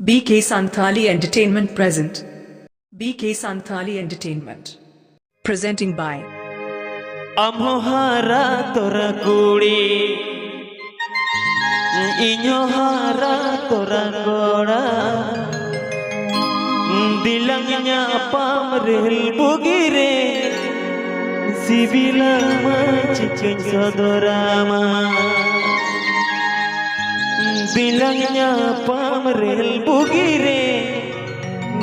BK Santhali Entertainment present. BK Santhali Entertainment. Presenting by Amohara tora kudi Inyohara tora goda Dilangnya pamril bugire Sibila macicin sodorama Dilangnya pamril bugire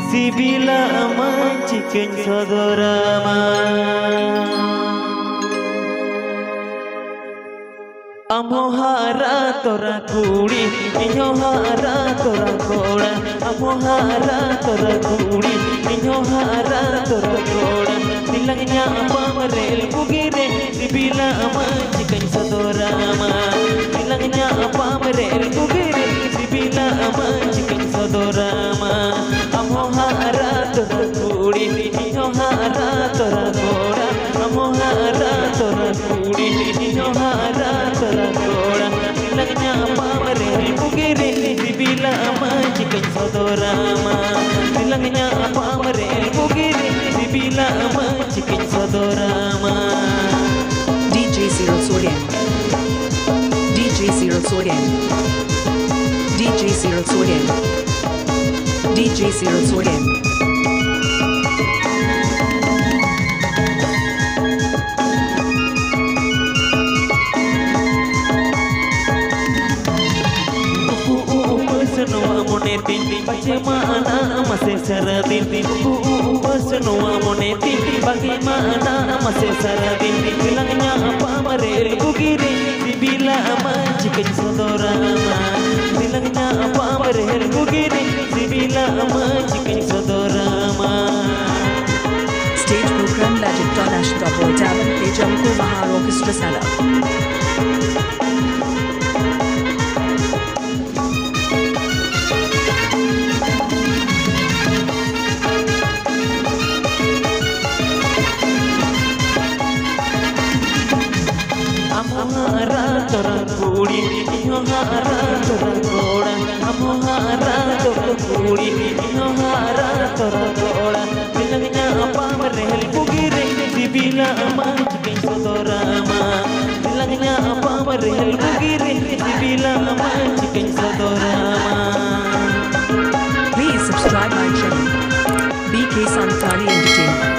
Sibila macicin sodorama Amohara tora kudi Inyohara tora goda Amohara tora kudi Inyohara tora goda Dilangnya pamril bugire Sibila macicin sodorama Dilangnya pamril bugire Sibila macicin sodorama Amohara tora kudi Inyohara tora goda Amohara tora kudi Inyohara tora goda Dilangnya pamril bugire Sibila macicin sodorama Dilangnya pamril bugire Sibila macicin sodorama DJ Cyril Sodian. DJ Cyril Sodian. DJ Cyril Sodian. DJ Cyril Sodian. Monetin bagaimana masih seratin semua monetin bagaimana masih seratin bilangnya apa merel bugiri dibila macicin sodorama bilangnya apa merel bugiri dibila macicin sodorama Stage program legend Danash Double Talent Pejamko Mahar Orchestra Sala. Amohara tora kudi Inyohara tora goda Amohara tora kudi Inyohara tora goda Dilangnya pamril bugire Sibila macicin sodorama Dilangnya pamril bugire Sibila macicin sodorama Please subscribe my channel. BK Santhali Entertainment.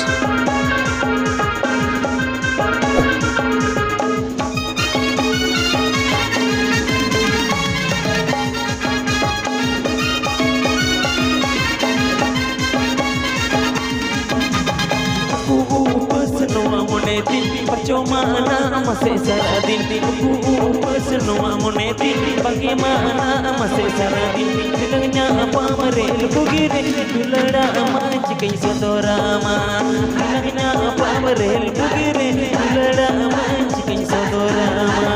monetin bagaimana masih seratin semua monetin bagaimana masih seratin dilangnya pamril bugire dilada macicin sodorama dilangnya pamril bugire dilada macicin sodorama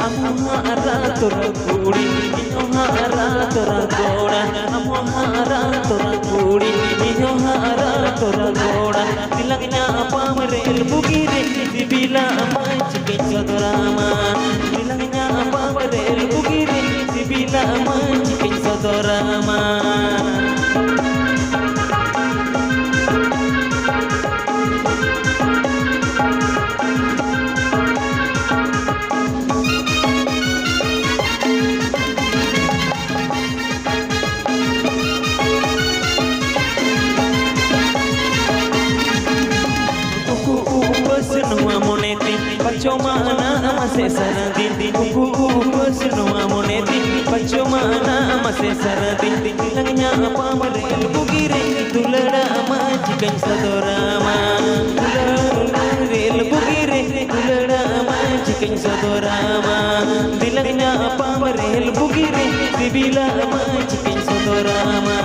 Amohara tora kudi Inyohara tora goda Amohara tora kudi Inyohara tora goda Dilangnya pamril bugire Sibila macicin sodorama Dilangnya pamril bugire Sibila macicin sodorama semua monetin bagaimana masih seratin semua monetin bagaimana masih seratin dilangnya pamril bugire dilada macicin sodorama pamril bugire dilada macicin sodorama dilangnya pamril bugire sibila macicin sodorama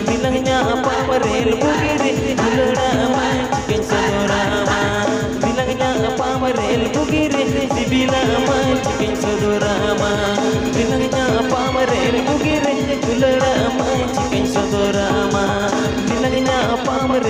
dilangnya pamril bugire dilada macicin sodorama Bilangnya pamril bugire Sibila macicin sodorama bilangnya pamer bugire tularama cikin sodorama bilangnya pamer